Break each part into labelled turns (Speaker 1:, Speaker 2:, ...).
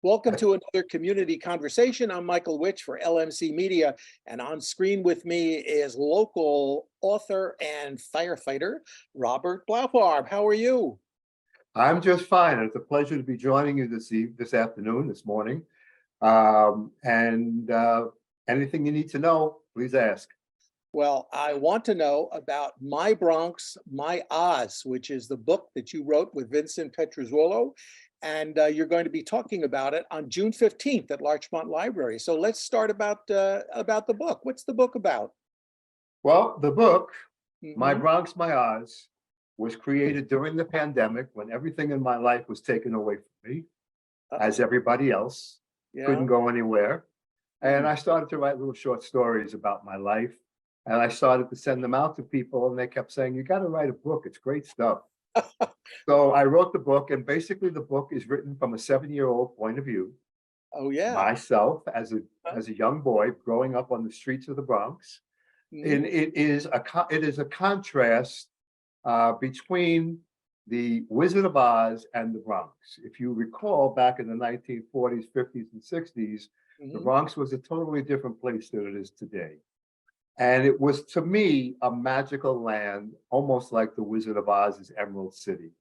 Speaker 1: Welcome to another community conversation. I'm Michael Witch for LMC Media, and on screen with me is local author and firefighter Robert Blaufarb. How are you?
Speaker 2: I'm just fine. It's a pleasure to be joining you this afternoon, this morning. And anything you need to know, please ask.
Speaker 1: Well, I want to know about My Bronx, My Oz, which is the book that you wrote with Vincent Petruzzuolo, and you're going to be talking about it on June 15th at Larchmont Library. So let's start about the book. What's the book about?
Speaker 2: Well, the book, My
Speaker 1: Mhm.
Speaker 2: Bronx, My Oz, was created during the pandemic when everything in my life was taken away from me, as
Speaker 1: Uh-oh.
Speaker 2: everybody else,
Speaker 1: Yeah.
Speaker 2: couldn't go anywhere. And
Speaker 1: Mm.
Speaker 2: I started to write little short stories about my life. And I started to send them out to people, and they kept saying, "You got to write a book. It's great stuff." So I wrote the book, and basically the book is written from a 7-year-old point of view.
Speaker 1: Oh, yeah.
Speaker 2: Myself as a
Speaker 1: Huh?
Speaker 2: as a young boy growing up on the streets of the Bronx.
Speaker 1: Mhm.
Speaker 2: And it is a contrast between the Wizard of Oz and the Bronx. If you recall, back in the 1940s, 50s, and 60s, the
Speaker 1: Mhm.
Speaker 2: Bronx was a totally different place than it is today. And it was, to me, a magical land, almost like the Wizard of Oz's Emerald City.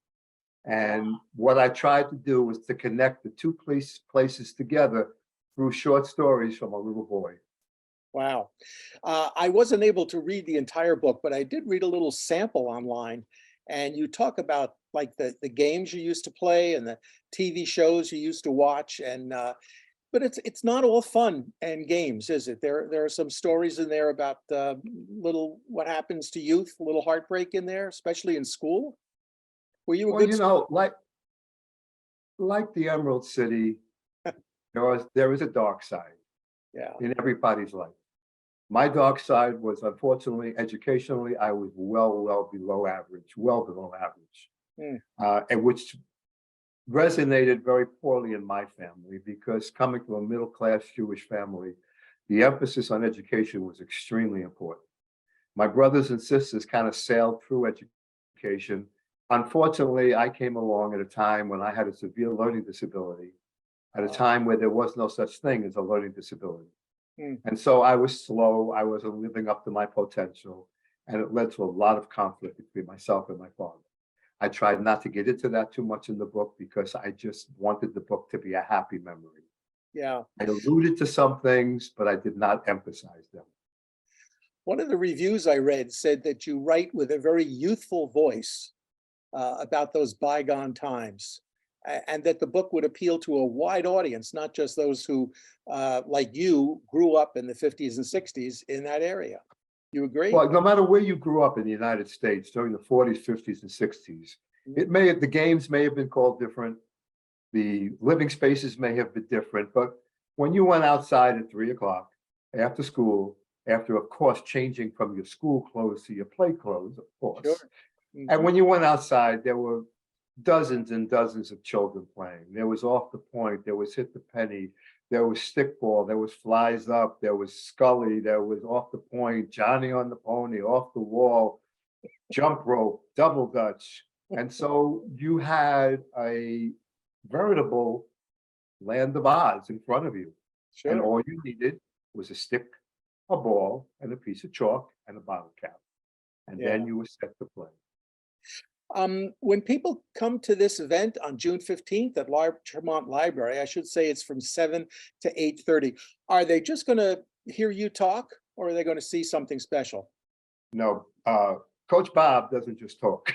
Speaker 2: And what I tried to do was to connect the two places together through short stories from a little boy.
Speaker 1: Wow. I wasn't able to read the entire book, but I did read a little sample online. And you talk about like the games you used to play and the TV shows you used to watch. And but it's not all fun and games, is it? There are some stories in there about little what happens to youth, a little heartbreak in there, especially in school. Were you a
Speaker 2: Well,
Speaker 1: good student?
Speaker 2: like the Emerald City, there is a dark side
Speaker 1: Yeah.
Speaker 2: in everybody's life. My dark side was, unfortunately, educationally, I was well below average, well below average,
Speaker 1: Mm.
Speaker 2: and which resonated very poorly in my family because coming from a middle-class Jewish family, the emphasis on education was extremely important. My brothers and sisters kind of sailed through education. Unfortunately, I came along at a time when I had a severe learning disability, at a
Speaker 1: Uh,
Speaker 2: time where there was no such thing as a learning disability.
Speaker 1: mm.
Speaker 2: And so I was slow, I wasn't living up to my potential, and it led to a lot of conflict between myself and my father. I tried not to get into that too much in the book because I just wanted the book to be a happy memory.
Speaker 1: Yeah.
Speaker 2: I alluded to some things, but I did not emphasize them.
Speaker 1: One of the reviews I read said that you write with a very youthful voice about those bygone times, and that the book would appeal to a wide audience, not just those who, like you, grew up in the 50s and 60s in that area. You agree?
Speaker 2: Well, no matter where you grew up in the United States during the 40s, 50s, and 60s,
Speaker 1: Mhm.
Speaker 2: the games may have been called different, the living spaces may have been different, but when you went outside at 3 o'clock after school, after, of course, changing from your school clothes to your play clothes, of course,
Speaker 1: Sure.
Speaker 2: and
Speaker 1: Mhm.
Speaker 2: when you went outside, there were dozens and dozens of children playing. There was off the point, there was hit the penny, there was stickball, there was flies up, there was Scully, there was off the point, Johnny on the pony, off the wall, jump rope, double dutch. And so you had a veritable land of Oz in front of you. And
Speaker 1: Sure.
Speaker 2: all you needed was a stick, a ball, and a piece of chalk and a bottle cap. And
Speaker 1: Yeah.
Speaker 2: then you were set to play.
Speaker 1: When people come to this event on June 15th at Larchmont Library, I should say it's from 7 to 8:30. Are they just going to hear you talk, or are they going to see something special?
Speaker 2: No, Coach Bob doesn't just talk.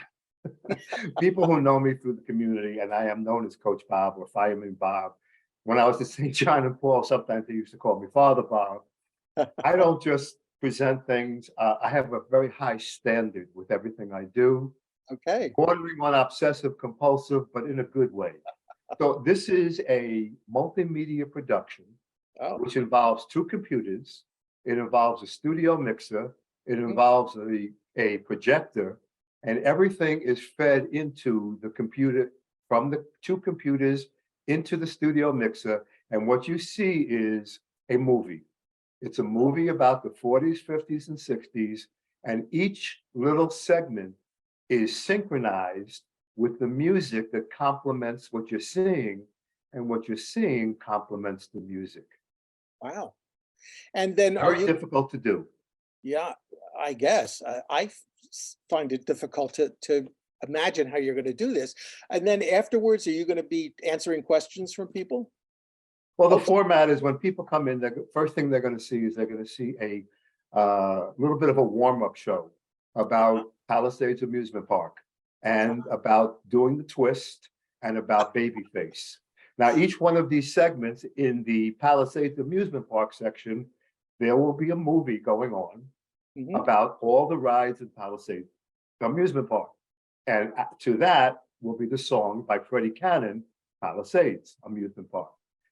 Speaker 2: People who know me through the community, and I am known as Coach Bob or Fireman Bob. When I was at St. John and Paul, sometimes they used to call me Father Bob. I don't just present things. I have a very high standard with everything I do,
Speaker 1: Okay.
Speaker 2: bordering on obsessive compulsive, but in a good way. So this is a multimedia production,
Speaker 1: Oh.
Speaker 2: which involves two computers. It involves a studio mixer. It
Speaker 1: Mhm.
Speaker 2: involves a projector, and everything is fed into the computer from the two computers into the studio mixer. And what you see is a movie. It's a movie about the 40s, 50s, and 60s, and each little segment is synchronized with the music that complements what you're seeing. and what you're seeing complements the music.
Speaker 1: Wow. And then are
Speaker 2: Very
Speaker 1: you,
Speaker 2: difficult to do.
Speaker 1: yeah, I guess, find it difficult to imagine how you're going to do this. And then afterwards, are you going to be answering questions from people?
Speaker 2: Well, the
Speaker 1: Okay.
Speaker 2: format is when people come in, the first thing they're going to see is they're going to see a little bit of a warm-up show about Palisades Amusement Park and about doing the twist and about Babyface. Now, each one of these segments in the Palisades Amusement Park section, there will be a movie going on
Speaker 1: Mhm.
Speaker 2: about all the rides in Palisades Amusement Park. And to that will be the song by Freddie Cannon, Palisades Amusement Park.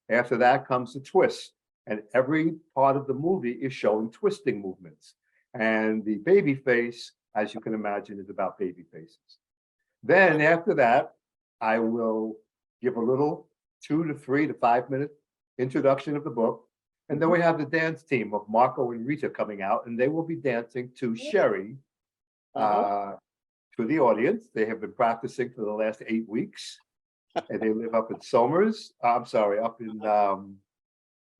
Speaker 2: After that comes the twist, and every part of the movie is showing twisting movements. And the baby face, as you can imagine, is about baby faces. Then after that, I will give a little 2 to 3 to 5 minute introduction of the book. And then we have the dance team of Marco and Rita coming out, and they will be dancing to Sherry to the audience. They have been practicing for the last 8 weeks. And they live up in Somers. I'm sorry, up in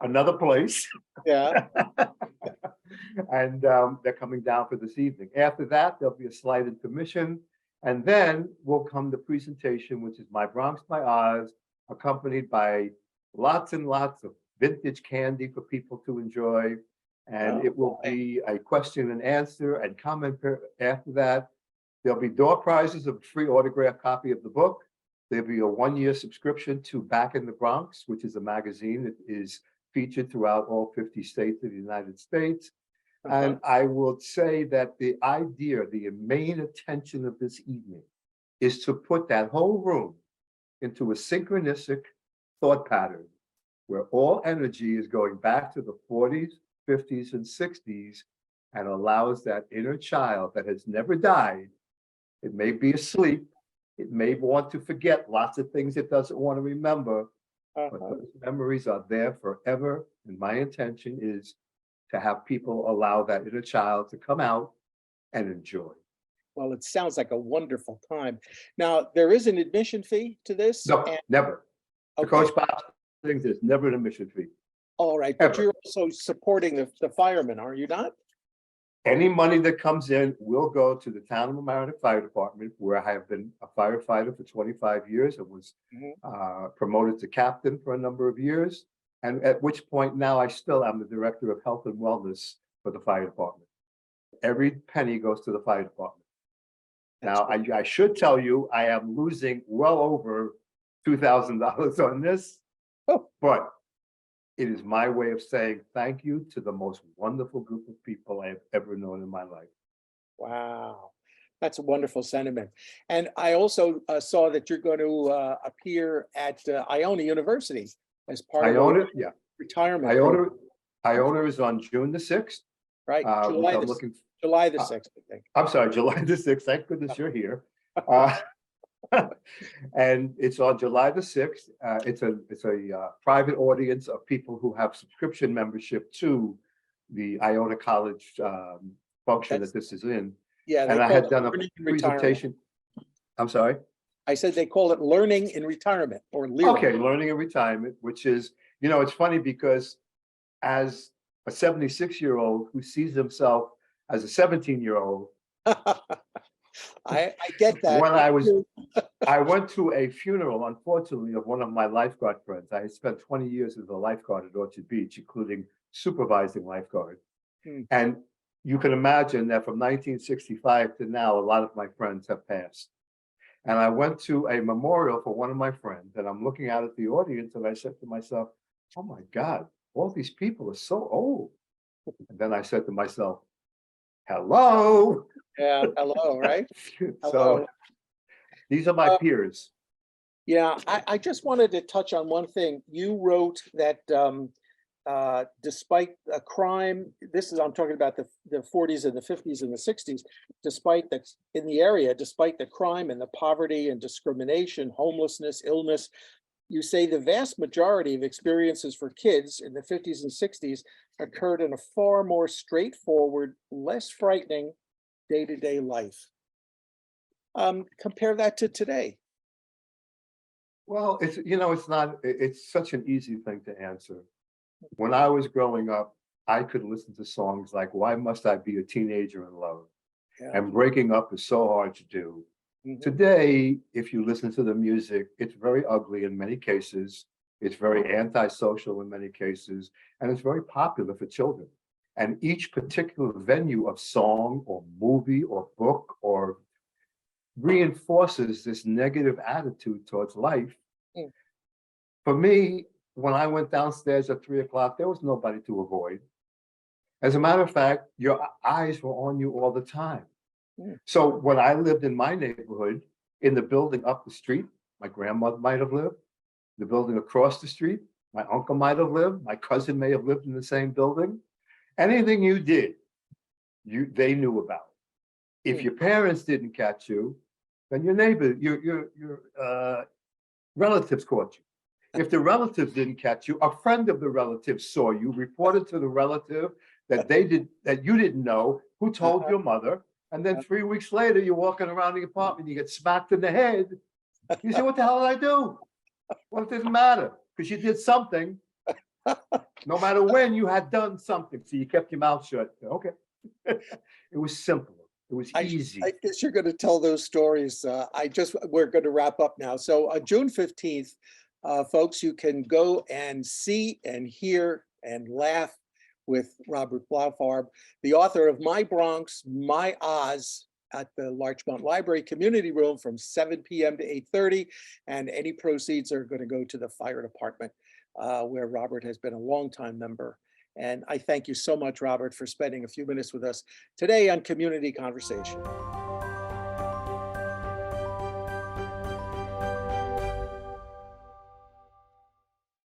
Speaker 2: another place.
Speaker 1: Yeah.
Speaker 2: And they're coming down for this evening. After that, there'll be a slight intermission. And then will come the presentation, which is My Bronx, My Oz, accompanied by lots and lots of vintage candy for people to enjoy. And it will be a question and answer and comment after that. There'll be door prizes of a free autographed copy of the book. There'll be a 1-year subscription to Back in the Bronx, which is a magazine that is featured throughout all 50 states of the United States. And I will say that the idea, the main attention of this evening is to put that whole room into a synchronistic thought pattern where all energy is going back to the 40s, 50s, and 60s and allows that inner child that has never died. It may be asleep. It may want to forget lots of things it doesn't want to remember, but those memories are there forever. And my intention is to have people allow that inner child to come out and enjoy.
Speaker 1: Well, it sounds like a wonderful time. Now, there is an admission fee to this?
Speaker 2: No,
Speaker 1: And,
Speaker 2: never. To
Speaker 1: okay,
Speaker 2: Coach Bob's things, there's never an admission fee.
Speaker 1: all right, but
Speaker 2: Ever.
Speaker 1: you're also supporting the firemen, are you not?
Speaker 2: Any money that comes in will go to the Town of Mamaroneck Fire Department, where I have been a firefighter for 25 years and was promoted to captain for a number of years. And at which point now I still am the director of health and wellness for the fire department. Every penny goes to the fire department. Now, I should tell you, I am losing well over $2,000 on this, but it is my way of saying thank you to the most wonderful group of people I have ever known in my life.
Speaker 1: Wow, that's a wonderful sentiment. And I also saw that you're going to appear at Iona University as part of
Speaker 2: Iona,
Speaker 1: a
Speaker 2: yeah.
Speaker 1: retirement
Speaker 2: Iona,
Speaker 1: program,
Speaker 2: Iona is on June the 6th.
Speaker 1: right?
Speaker 2: Which I'm looking.
Speaker 1: July the 6th, I think.
Speaker 2: I'm sorry, July the 6th. Thank goodness you're here. And it's on July the 6th. It's a private audience of people who have subscription membership to the Iona College function that this is in.
Speaker 1: Yeah,
Speaker 2: And
Speaker 1: they
Speaker 2: I
Speaker 1: call
Speaker 2: had
Speaker 1: it
Speaker 2: done a
Speaker 1: learning in retirement.
Speaker 2: presentation. I'm sorry.
Speaker 1: I said they call it learning in retirement or learning.
Speaker 2: Okay, learning in retirement, which is, you know, it's funny because as a 76-year-old who sees himself as a 17-year-old,
Speaker 1: I get that.
Speaker 2: when I went to a funeral, unfortunately, of one of my lifeguard friends. I had spent 20 years as a lifeguard at Orchard Beach, including supervising lifeguard. And you can imagine that from 1965 to now, a lot of my friends have passed. And I went to a memorial for one of my friends, and I'm looking out at the audience, and I said to myself, oh my God, all these people are so old. And then I said to myself, hello.
Speaker 1: Yeah, hello, right?
Speaker 2: So
Speaker 1: Hello.
Speaker 2: these are my peers.
Speaker 1: Yeah, I just wanted to touch on one thing. You wrote that despite a crime, I'm talking about the 40s and the 50s and the 60s, despite that in the area, despite the crime and the poverty and discrimination, homelessness, illness, you say the vast majority of experiences for kids in the 50s and 60s occurred in a far more straightforward, less frightening day-to-day life. Compare that to today.
Speaker 2: Well, it's not, it's such an easy thing to answer. When I was growing up, I could listen to songs like Why Must I Be a Teenager in Love?
Speaker 1: Yeah.
Speaker 2: And breaking up is so hard to do.
Speaker 1: Mhm.
Speaker 2: Today, if you listen to the music, it's very ugly in many cases. It's very antisocial in many cases, and it's very popular for children. And each particular venue of song or movie or book or reinforces this negative attitude towards life.
Speaker 1: Mm.
Speaker 2: For me, when I went downstairs at 3 o'clock, there was nobody to avoid. As a matter of fact, your eyes were on you all the time.
Speaker 1: Mm.
Speaker 2: So when I lived in my neighborhood, in the building up the street, my grandmother might have lived. The building across the street, my uncle might have lived. My cousin may have lived in the same building. Anything you did, they knew about. If
Speaker 1: Mm.
Speaker 2: your parents didn't catch you, then your neighbor, your relatives caught you. If the relatives didn't catch you, a friend of the relative saw you, reported to the relative that you didn't know, who told
Speaker 1: Uh-huh.
Speaker 2: your mother, and then 3 weeks later, you're walking around the apartment, you get smacked in the head. You say, what the hell did I do? Well, it doesn't matter, because you did something. No matter when, you had done something, so you kept your mouth shut. Okay. It was simple. It was
Speaker 1: I
Speaker 2: easy.
Speaker 1: guess you're going to tell those stories. We're going to wrap up now. So June 15th, folks, you can go and see and hear and laugh with Robert Blaufarb, the author of My Bronx, My Oz, at the Larchmont Library Community Room from 7 p.m. to 8:30. And any proceeds are going to go to the fire department, where Robert has been a longtime member. And I thank you so much, Robert, for spending a few minutes with us today on Community Conversation.